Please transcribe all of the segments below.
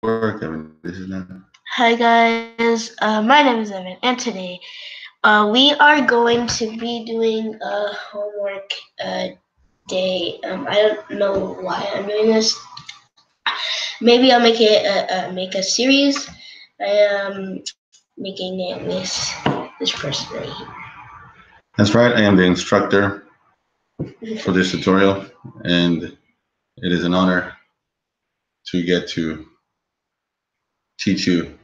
Work. I mean, this is not. Hi guys, my name is Evan, and today we are going to be doing a homework day. I don't know why I'm doing this. Maybe I'll make a series. I am making it with this person right That's right. I am the instructor for here. this tutorial, and it is an honor to get to teach you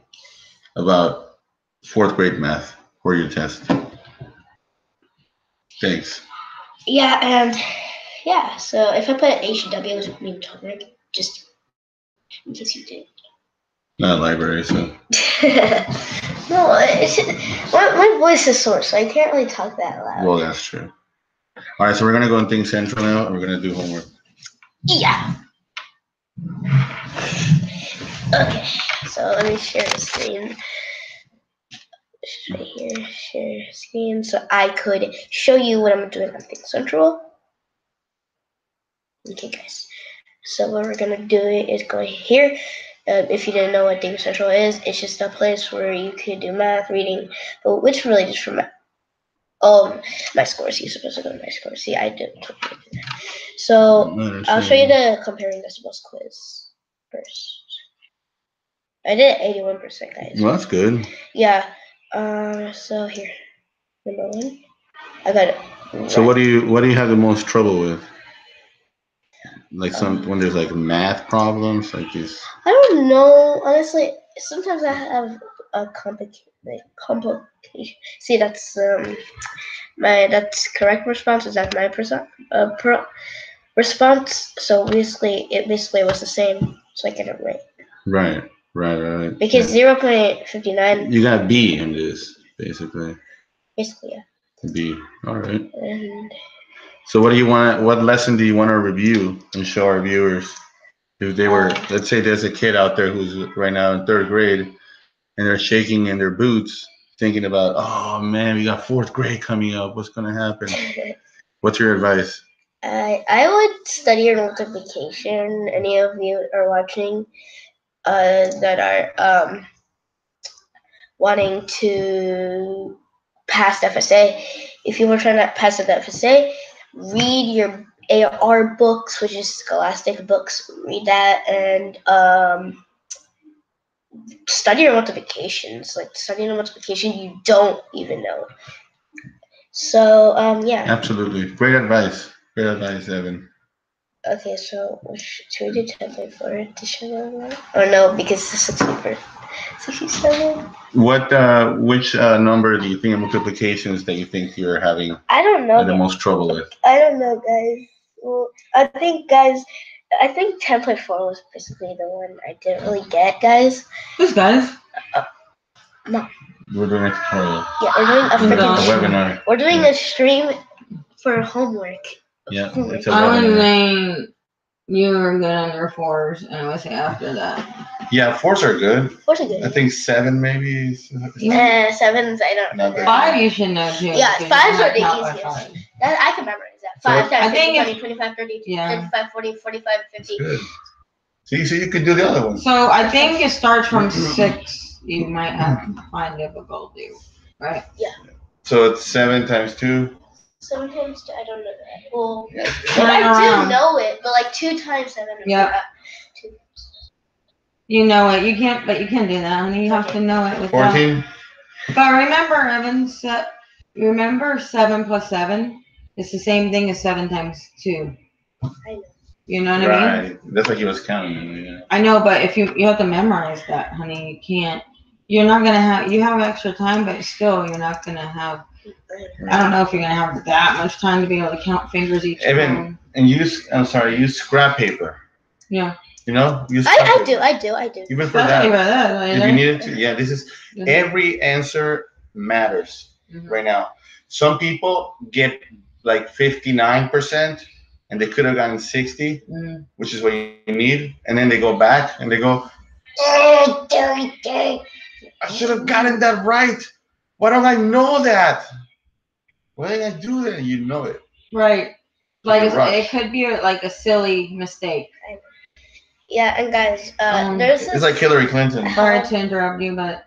about fourth grade math for your test. Thanks. Yeah, and yeah. So if I put HW, it means homework, just in case you did. Not a library, so. No, my voice is sore, so I can't really talk that loud. Well, that's true. All right, so we're gonna go in Think Central now, and we're gonna do homework. Yeah. Okay, so let me share the screen. Right here, share screen, so I could show you what I'm doing on Think Central. Okay, guys. So what we're gonna do is go here. If you didn't know what Think Central is, it's just a place where you could do math, reading, but it's really just for math. My scores. You're supposed to go to my scores. See, I didn't. So I'll show you the comparing decibels quiz first. I did 81%, guys. Well, that's good. Yeah. So here, number one, I got it. So what do you have the most trouble with? Like when there's like math problems, like this. I don't know. Honestly, sometimes I have a complication. See, that's correct response. Is that my response? So it basically was the same. So I get it right. Right. Because 0.59. You got B in this, basically. Basically, yeah. B. All right. And So what do you want? What lesson do you want to review and show our viewers? If they were, let's say there's a kid out there who's right now in third grade, and they're shaking in their boots, thinking about, oh man, we got fourth grade coming up. What's gonna happen? What's your advice? I would study your multiplication. Any of you are watching that are wanting to pass the FSA. If you were trying to pass the FSA, read your AR books, which is Scholastic books. Read that and study your multiplications. Like studying a multiplication you don't even know. So yeah. Absolutely, great advice. Great advice, Evan. Okay, so should we do 10.4 to show that? Or no, because it's 67. Which number do you think of multiplications that you think you're having? I don't know. The most trouble with? I don't know, guys. Well, I think 10.4 was basically the one I didn't really get, guys. Who's guys? No. We're doing a tutorial. Yeah, we're doing a freaking webinar. We're doing a stream for homework. Yeah, it's a I would webinar. think you were good on your fours, and I would say after that. Yeah, fours are good. Fours are good. I think seven maybe. Sevens, I don't know. Five you should know too. Yeah, fives are the easiest. That I can memorize that. 5 times 50, 25, 30, yeah. 35, 40, 45, 50. Good. See, so you could do the other one. So I think it starts from 6. You might have to find difficulty, right? Yeah. So it's 7 times 2. 7 times 2, I don't know that. Well, Yeah. I do know it, but like 2 times 7. Yeah. You know it. You can't do that, honey. You have to know it. 14. But remember, Evan, remember 7 plus 7? It's the same thing as 7 times 2. I know. You know what I mean? That's like he was counting. Yeah. I know, but if you have to memorize that, honey. You can't. You're not gonna have. You have extra time, but still, you're not gonna have. I don't know if you're gonna have that much time to be able to count fingers each time. And use scrap paper. Yeah. You know, I do. Even for that, if you needed to, yeah. This is every answer matters right now. Some people get like 59%, and they could have gotten 60, which is what you need, and then they go back and they go, oh, dang! I should have gotten that right. Why don't I know that? Why did I do that? You know it. Right. Like it could be like a silly mistake. Yeah, and guys, there's this. It's like Hillary Clinton. Sorry to interrupt you, but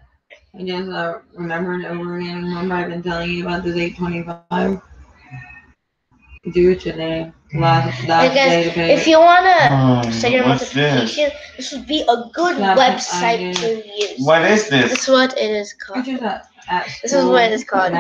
I just remembered over again. Remember, I've been telling you about this 825 due today. Last day to pay. If you wanna set your multiplication, this would be a good website to use. What is this? This is what it is called. This is what it is called.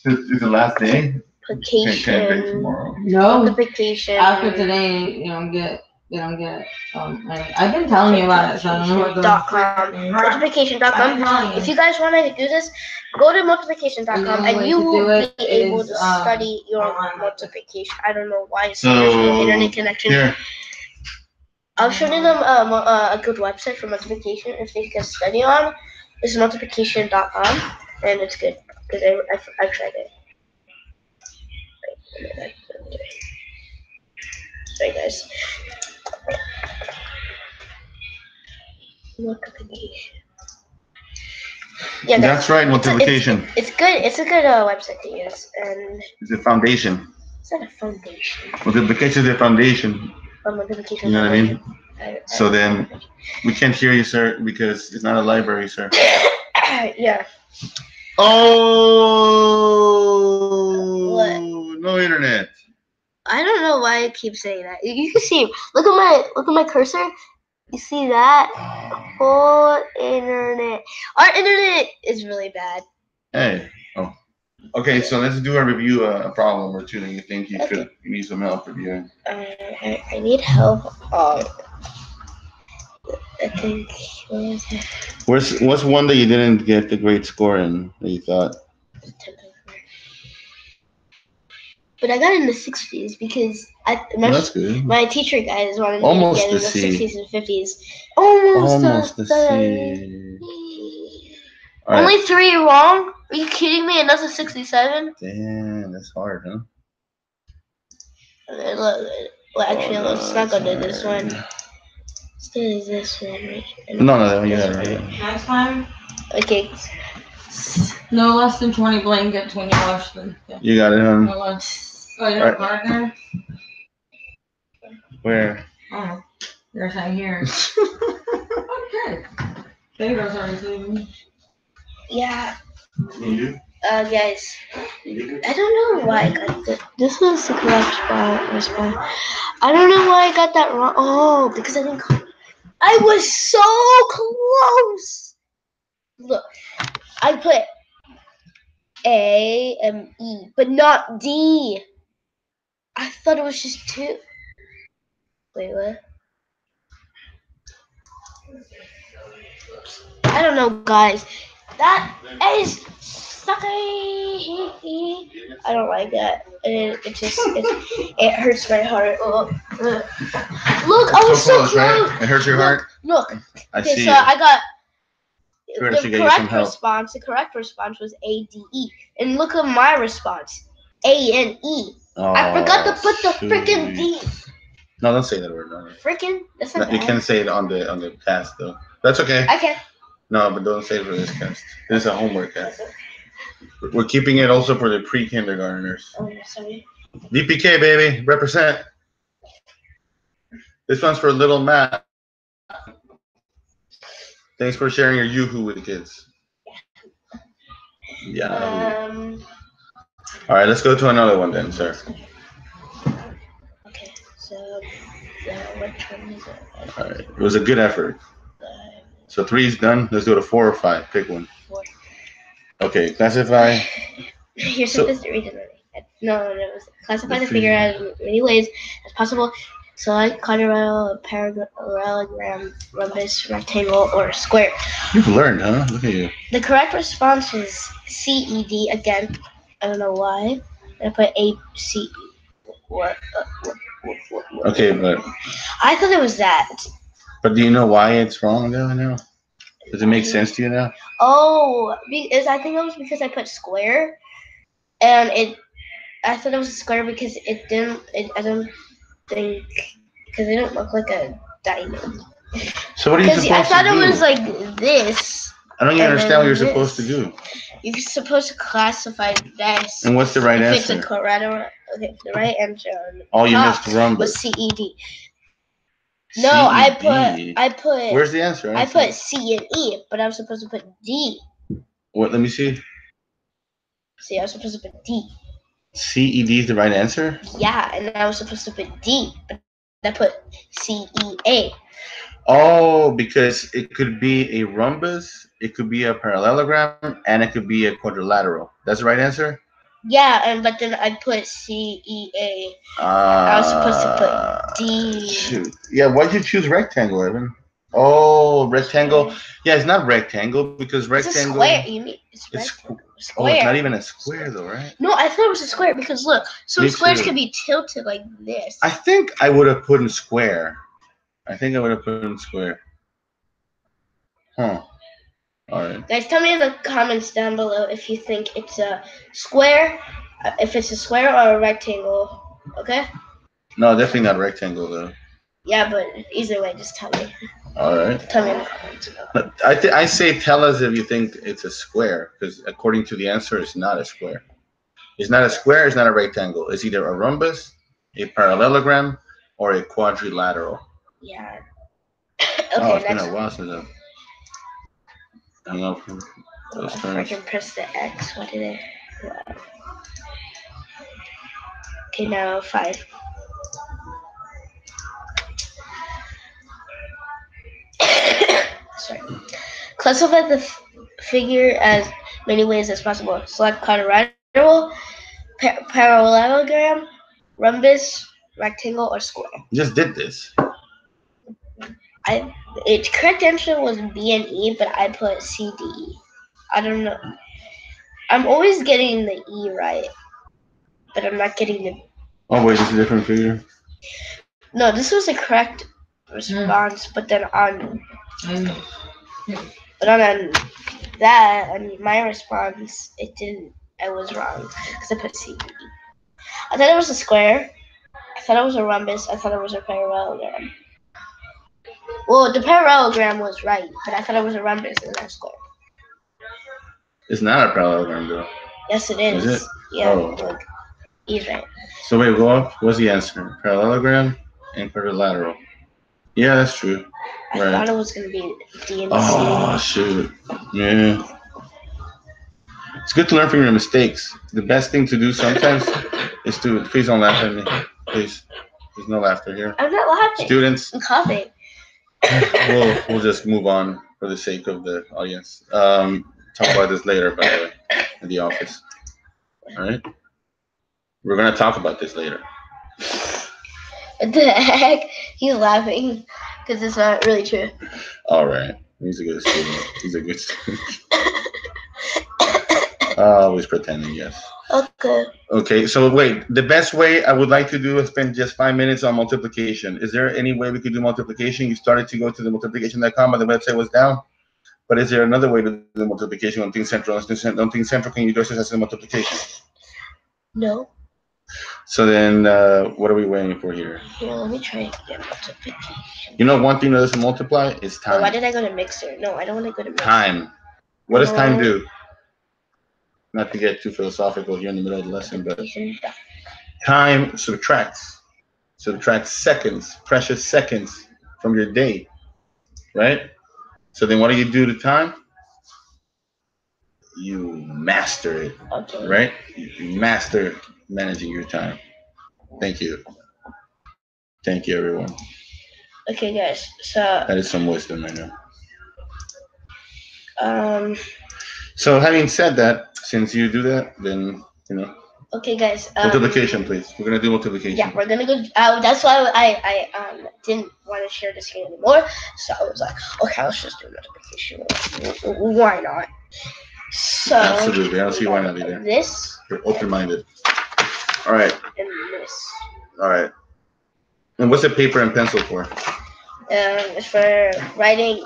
Is the last day? Multiplication. No. Multiplication. After today, you don't get. I've been telling you about it, so I don't know what .com. Multiplication.com. If you guys want to do this, go to multiplication.com and you will be able to study your multiplication. I don't know why there's no internet connection. Here. I'll show them a good website for multiplication if they can study on. This is multiplication.com and it's good because I've tried it. Sorry guys. Multiplication. Yeah, that's right. Multiplication. It's good. It's a good website to use, and it's a foundation. It's not a foundation. Multiplication is a foundation. Multiplication. You know what I mean? So then, we can't hear you, sir, because it's not a library, sir. Yeah. Oh. What? No internet. I don't know why I keep saying that. You can see. Look at my cursor. You see that? Whole internet. Our internet is really bad. Hey. Oh. Okay, so let's do a review, a problem or two that you think you need some help reviewing. I need help. I think. What's one that you didn't get the great score in that you thought? But I got in the 60s because that's good. My teacher guys wanted almost me to get in the C. 60s and 50s. Almost the C. Only 3 wrong? Are you kidding me? Another 67? Damn, that's hard, huh? Well, actually, let's not go to this one. Let's do this one, right? No, you got it right. Next time? Okay. No less than 20 blankets when you wash them. Yeah. You got it, huh? No less. Oh, you have a partner? Where? Oh, there's right here. Okay. Pedro's already sleeping. Yeah. You? Guys, I don't know why I got this. This was the correct response. I don't know why I got that wrong. Oh, because I didn't. I was so close. Look, I put A and E, but not D. I thought it was just 2. Wait, what? I don't know, guys. That is sucky. I don't like that. It hurts my heart. Look, I was so close. Right? It hurts your heart? Look. I see. So I got the correct response was A, D, E. And look at my response. A and E. Oh, I forgot to put the freaking D. No, don't say that word. No. Freaking? That's not You can't say it on the cast though. That's okay. I can. No, but don't say it for this cast. This is a homework cast. We're keeping it also for the pre-kindergartners. Oh, sorry. VPK, baby. Represent. This one's for little Matt. Thanks for sharing your Yoo-hoo with the kids. Yeah. All right, let's go to another one then, sir. Okay, so which one is it? All right, it was a good effort. So 3 is done. Let's go to 4 or 5. Pick one. 4. Okay, classify. You're supposed to read it already. No, it was classify the figure as many ways as possible. Select quadrilateral, parallelogram, rhombus, rectangle, or square. You've learned, huh? Look at you. The correct response was CED again. I don't know why. I put AC. What? Okay, but I thought it was that. But do you know why it's wrong though now? Does it make sense to you now? Oh, because I think it was because I put square, and I thought it was a square because it didn't. I don't think because it didn't look like a diamond. So what are you supposed to do? I thought it was like this. I don't even understand what you're supposed to do. You're supposed to classify this. And what's the right if answer? It's a correct. Okay, the right answer. Oh, you missed rhombus. Was CED. No, I put. Where's the answer? I put C and E, but I was supposed to put D. What? Let me see. See, I was supposed to put D. CED is the right answer? Yeah, and I was supposed to put D, but I put CEA. Oh, because it could be a rhombus, it could be a parallelogram, and it could be a quadrilateral. That's the right answer? Yeah, but then I put CEA. I was supposed to put D. Shoot. Yeah, why'd you choose rectangle, Evan? Oh, rectangle. Yeah, it's not rectangle because rectangle. It's a square. You mean it's rectangle. Oh, it's not even a square though, right? No, I thought it was a square because look, some squares can be tilted like this. I think I would have put in square. I think I would have put in square. Huh. All right. Guys, tell me in the comments down below if you think it's a square, if it's a square or a rectangle. Okay? No, definitely not rectangle though. Yeah, but either way, just tell me. All right. Tell me in the comments. But I say tell us if you think it's a square, because according to the answer, it's not a square. It's not a square. It's not a rectangle. It's either a rhombus, a parallelogram, or a quadrilateral. Yeah. Okay, it's been a while since I've hung up from those terms. I can press the X. What did it? Okay, now 5. Sorry. Classify the figure as many ways as possible. Select quadrilateral, parallelogram, rhombus, rectangle, or square. Just did this. Its correct answer was B and E, but I put C, D, E. I don't know. I'm always getting the E right, but I'm not getting the. Oh wait, it's a different figure. No, this was the correct response, but then on that, on my response, it didn't. I was wrong because I put C, D, E. I thought it was a square. I thought it was a rhombus. I thought it was a parallelogram. Well, the parallelogram was right, but I thought it was a rhombus and not a square. It's not a parallelogram, though. Yes, it is. Is it? Yeah, oh. Look. He's right. So wait, go up. What's the answer? Parallelogram and quadrilateral. Yeah, that's true. I thought it was going to be D and C. Oh, shoot. Yeah. It's good to learn from your mistakes. The best thing to do sometimes is to, please don't laugh at me. Please. There's no laughter here. I'm not laughing. Students. I'm coughing. We'll just move on for the sake of the audience. Talk about this later, by the way, in the office. All right? We're going to talk about this later. What the heck? He's laughing because it's not really true. All right. He's a good student. He's a good student. Always pretending, yes. Okay. Okay, so wait. The best way I would like to do is spend just 5 minutes on multiplication. Is there any way we could do multiplication? You started to go to the multiplication.com, but the website was down. But is there another way to do multiplication on Think Central? On Think Central, can you do access to multiplication? No. So then, what are we waiting for here? Here, let me try to get multiplication. You know, one thing that doesn't multiply is time. Oh, why did I go to Mixer? No, I don't want to go to Mixer. Time. What does time do? Not to get too philosophical here in the middle of the lesson, but time subtracts seconds, precious seconds from your day, right? So then what do you do to time? You master it, okay. Right? You master managing your time. Thank you. Thank you, everyone. Okay, guys, so... That is some wisdom, I know. So having said that, since you do that, then, you know. Okay, guys. Multiplication, please. We're going to do multiplication. Yeah, we're going to go. That's why I didn't want to share the screen anymore. So I was like, okay, let's just do multiplication. Why not? So. Absolutely. I don't see why not either. This. You're open-minded. All right. And this. All right. And what's the paper and pencil for? It's for writing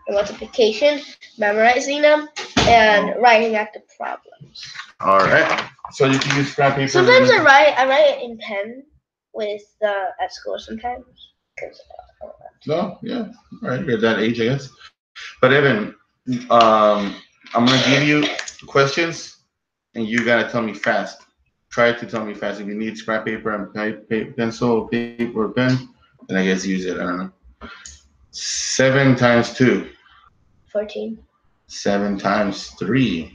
multiplication, memorizing them, and writing out the problems. All right. So you can use scrap paper. Sometimes I write it in pen with at school sometimes. No, yeah. All right. You're at that age, I guess. But Evan, I'm gonna give you questions, and you gotta tell me fast. Try to tell me fast. If you need scrap paper and pencil, paper, or pen, then I guess use it. I don't know. 7 times 2. 14. 7 times 3.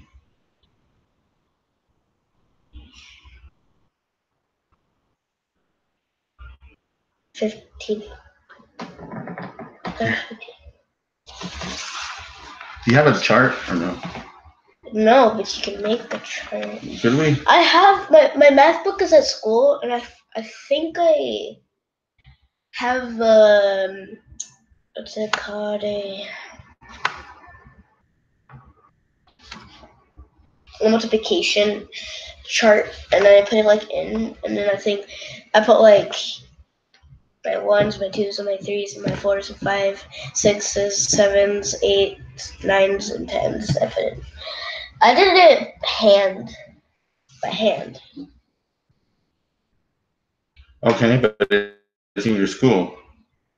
15. Do you have a chart or no? No, but you can make the chart. Should we? I have my math book is at school, and I think I have what's it called, a multiplication chart, and then I put it like in, and then I think I put like my 1s, my 2s, and my 3s, and my 4s, and 5s, 6s, 7s, 8s, 9s, and 10s. I put it. I did it by hand. Okay, but it's in your school.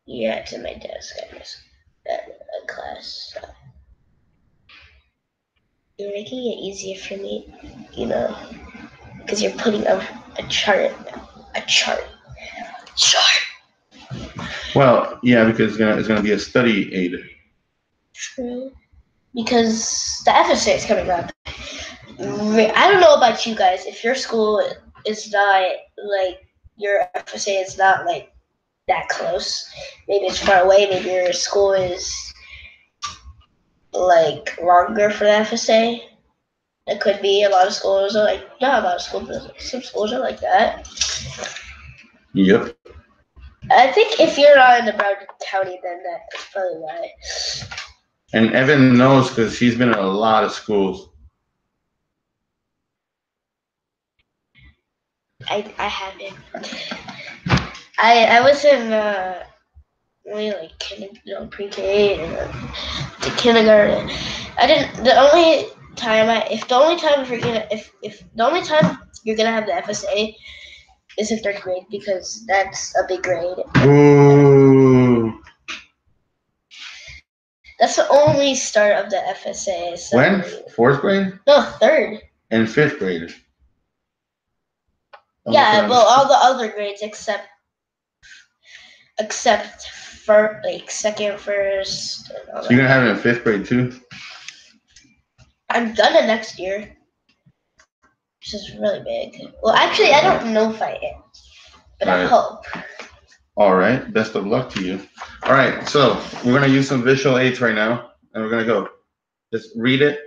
Yeah, it's in my desk at a class. So. You're making it easier for me, because you're putting a chart. Well, yeah, because it's gonna be a study aid. True. Because the FSA is coming up. I don't know about you guys. If your school is not like your FSA is not like that close, maybe it's far away. Maybe your school is like longer for the FSA. It could be. A lot of schools are like, not a lot of schools, but some schools are like that. Yep. I think if you're not in the Broward County, then that's probably why. And Evan knows because he's been in a lot of schools. I haven't. I was in only like pre-K and the kindergarten. I didn't. The only time you're gonna have the FSA is in 3rd grade, because that's a big grade. Ooh. That's the only start of the FSA. So when? 4th grade? No, 3rd. And 5th grade. Yeah, well, all the other grades except for like 2nd, 1st. So you're gonna have it in 5th grade too? I'm gonna next year, which is really big. Well, actually, I don't know if I am, but I hope. All right. Best of luck to you. All right. So we're gonna use some visual aids right now, and we're gonna go. Just read it.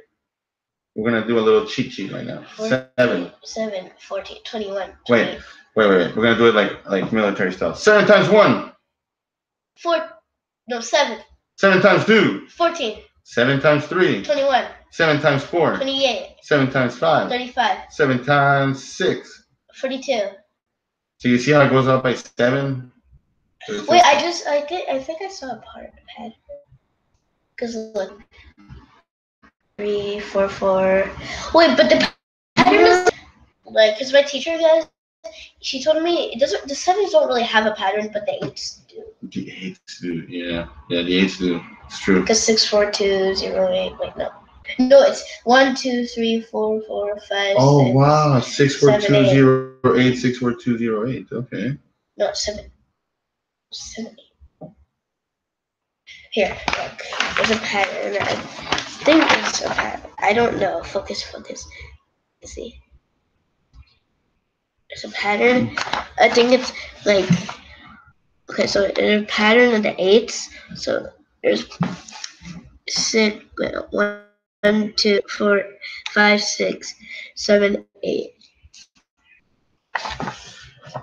We're gonna do a little cheat sheet right now. 7, 14, 21. Wait. We're gonna do it like military style. 7 times 1. 7. 7 times 2. 14. 7 times 3. 21. 7 times 4. 28. 7 times 5. 35. 7 times 6. 42. So you see how it goes up by 7? Wait, I think I saw a part of it. Because look. 3, 4, 4. Wait, but the pattern is like, because my teacher guys, she told me it doesn't. The 7s don't really have a pattern, but the 8s do. The 8s do, yeah, the 8s do. It's true. Because 6, 4, 2, 0, 8. Wait, no, it's 1, 2, 3, 4, 4, 5. Oh 6, wow, 6, 4, 7, 2, 0, 8, 6, 4, 2, 0, 8. Okay. No, 7. 7. Here, look. There's a pattern. I think there's a pattern. I don't know. Focus. Let's see. There's a pattern. I think it's like, okay, so there's a pattern in the 8s. So there's 6, 1, 2, 4, 5, 6, 7, 8.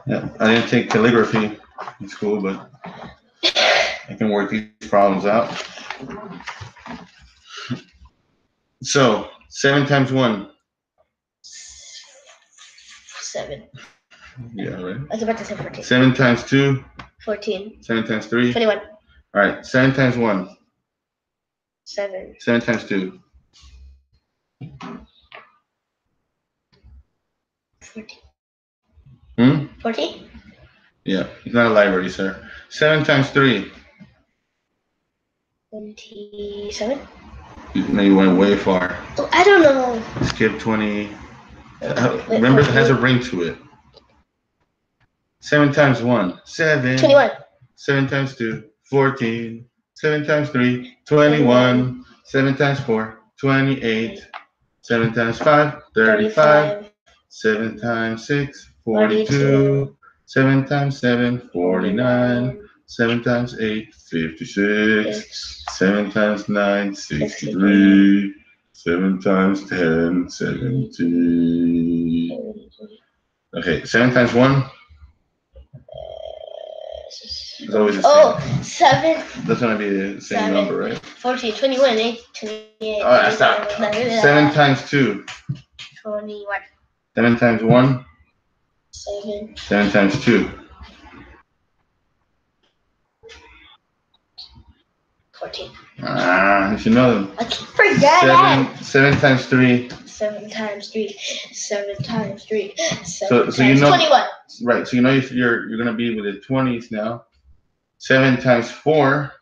Yeah, I didn't take calligraphy in school, but I can work these problems out. So 7 times 1. 7. Yeah, right. I was about to say 14. 7 times 2. 14. 7 times 3. 21. All right. 7 times 1. 7. 7 times 2. 14. 14? Yeah, it's not a library, sir. 7 times 3. 27. No, you went way far. Oh, I don't know. Skip 20. Remember, it has a ring to it. 7 times 1, 7. 21. 7 times 2, 14. 7 times 3, 21. 7 times 4, 28. 7 times 5, 35. 7 times 6, 42. 7 times 7, 49. 7 times 8, 56. 7 times 9, 63. 7 times 10, 70. Okay, 7 times 1 is always the same. 7. That's gonna be the same number, right? 14, 21, 28. Oh, stop. 7 times 2. 21. 7 times 1. 7. 7 times 2. 14. You should know them. I keep forgetting. 7 times 3. 7 times 3. 7 times 3. 7 So times you know, 21. Right. So you know you're gonna be with the 20s now. 7 times 4.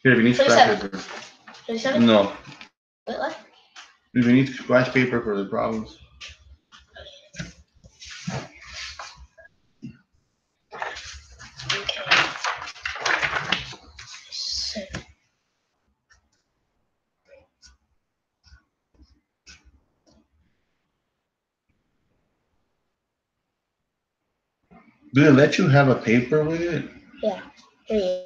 Here, if you need scratch paper. 27? No. What? If you need scratch paper for the problems. Okay. 7. Do they let you have a paper with it? Yeah. Here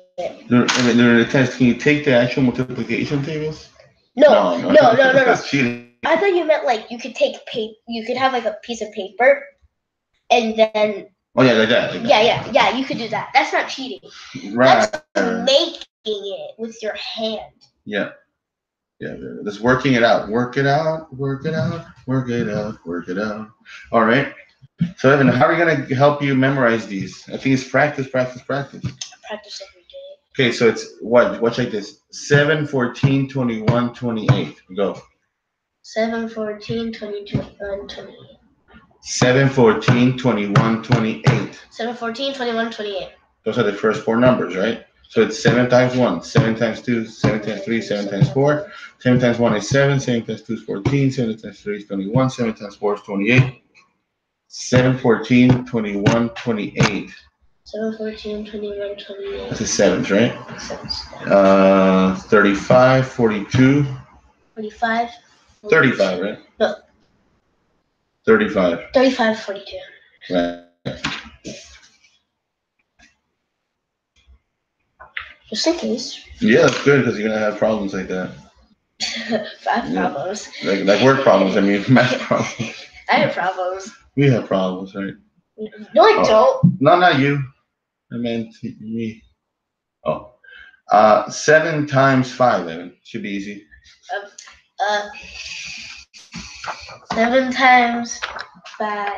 During the test, can you take the actual multiplication tables? No. That's cheating. I thought you meant like you could take paper. You could have like a piece of paper, and then. Oh yeah, like that. Yeah. You could do that. That's not cheating. Right. That's making it with your hand. Yeah. Just working it out. Work it out. Work it out. Work it out. Work it out. All right. So Evan, how are we gonna help you memorize these? I think it's practice. Practice every day. Okay, so it's what? Watch like this. 7, 14, 21, 28. Go. 7, 14, 22, 28. 7, 14, 21, 28. 7, 14, 21, 28. Those are the first 4 numbers, right? So it's 7 times 1, 7 times 2, 7 times 3, 7 times 4. 7 times 1 is 7, 7 times 2 is 14, 7 times 3 is 21, 7 times 4 is 28. 7, 14, 21, 28. 7, 14, 21, 28. That's the sevens, right? 35, 42. 45. 35, right? No. 35. 35, 42. Right. Just in case. Yeah, that's good because you're gonna have problems like that. 5 problems. Like word problems. I mean, math problems. I have problems. We have problems, right? No, I don't. No, not you. I meant me. 7 times 5, Evan. Should be easy. 7 times 5.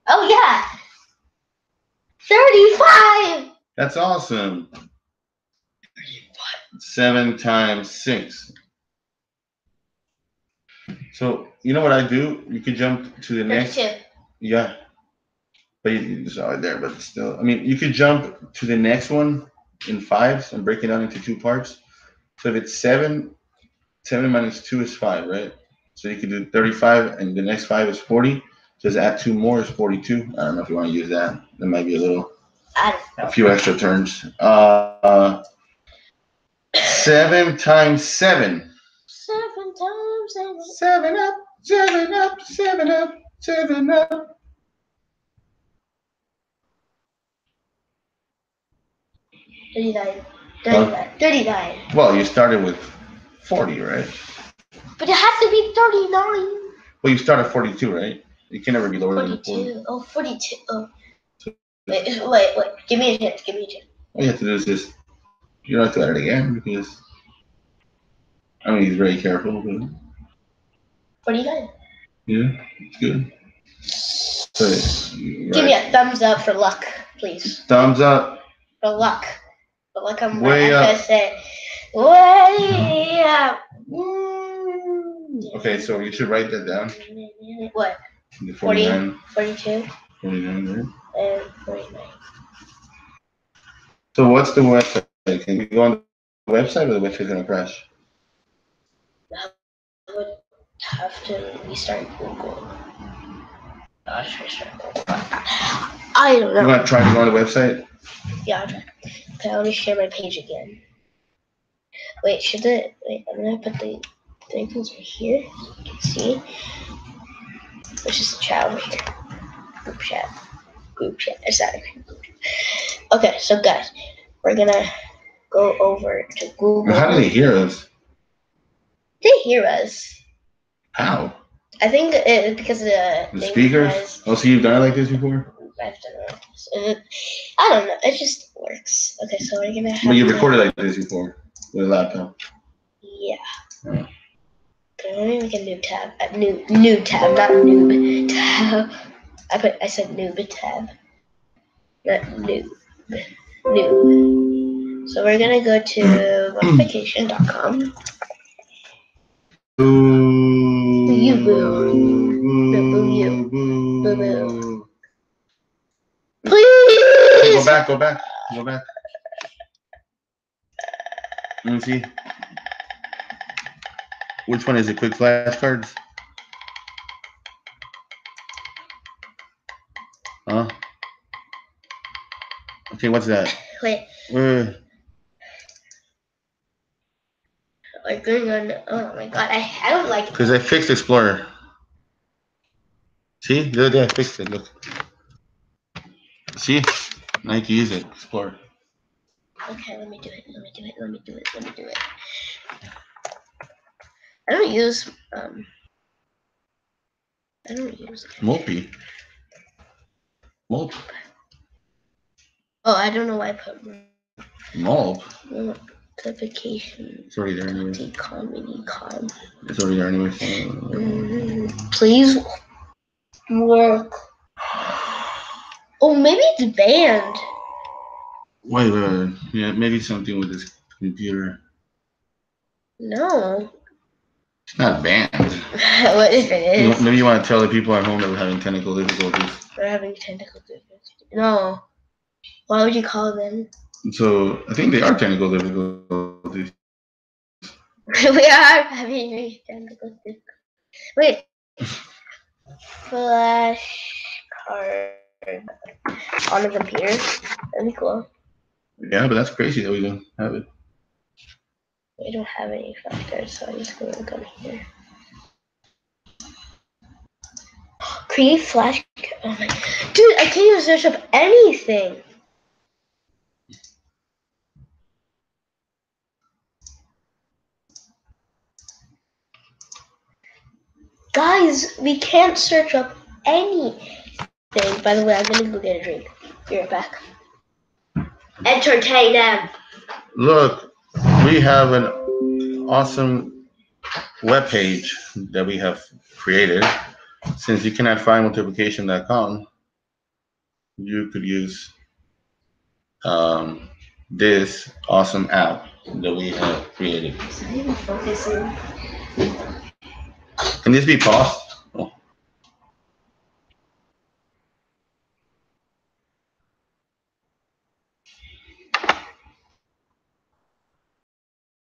Oh yeah. 35. That's awesome. 7 times 6. So you know what I do? You could jump to the next. 32. Yeah. But you saw it there, but still. I mean, you could jump to the next one in 5s and break it down into 2 parts. So if it's 7, 7 minus 2 is 5, right? So you could do 35, and the next 5 is 40. Just add 2 more is 42. I don't know if you want to use that. That might be a few extra turns. 7 times 7. 7 times 7. 7 up, 7 up, 7 up, 7 up. 39. Well, you started with 40, right? But it has to be 39. Well, you start at 42, right? You can never be lower than 42. Oh, 42. Oh. Wait. Give me a hint. All you have to do is just, you don't have to add it again because, I mean, he's very careful. But 49. Yeah, it's good. So, Give me a thumbs up for luck, please. Thumbs up. For luck. For luck, I'm way up. Way up. Okay, so you should write that down. What? 49. 42. 49, right? And 49. So what's the website? Can you go on the website, or the website's gonna crash? I would have to restart Google. I don't know. You want to try to go on the website? Yeah, I'll try. Okay, let me share my page again. Wait, I'm gonna put the things right here. You can see. It's just a chat right here. Group chat. Is that a group chat? Okay, so guys, we're gonna go over to Google. How do they hear us? They hear us. How? I think because the speakers. Oh, so you've done it like this before? I've done it like this. I don't know. It just works. Okay, so we're gonna have. But you recorded like this before with a laptop. Yeah. Okay, let me make a new tab. New tab, not noob tab. I said noob tab. Not noob. Noob. So we're gonna go to modification.com. You boo. Boo you. Boo boo. Please. Go back. Let me see. Which one is it? Quick flashcards? Huh? Okay, what's that? Wait. Like going on. Oh my god, I don't like it. Because I fixed Explorer. See? The other day I fixed it. Look. See? Now you can use it. Explorer. Okay, let me do it. I don't use Mopey. Mope. Oh, I don't know why I put Mope. Multiplication. It's already there anyway. Comedy con. It's already there anyway. Please work. Oh, maybe it's banned. Wait. Yeah, maybe something with this computer. No. It's not banned. What if it is? Maybe you want to tell the people at home that we're having technical difficulties. We're having technical difficulties. No. Why would you call them? So I think they are technical difficulties. We are having technical difficulties. Wait. Flashcard on the computer. That'd be cool. Yeah, but that's crazy that we don't have it. We don't have any flashcards, so I'm just gonna go here. Create flash. Oh my, dude! I can't even search up anything. Guys, we can't search up anything. By the way, I'm gonna go get a drink. Be right back. Entertain them. Look, we have an awesome webpage that we have created. Since you cannot find multiplication.com, you could use this awesome app that we have created. It's not even focusing. Can this be paused?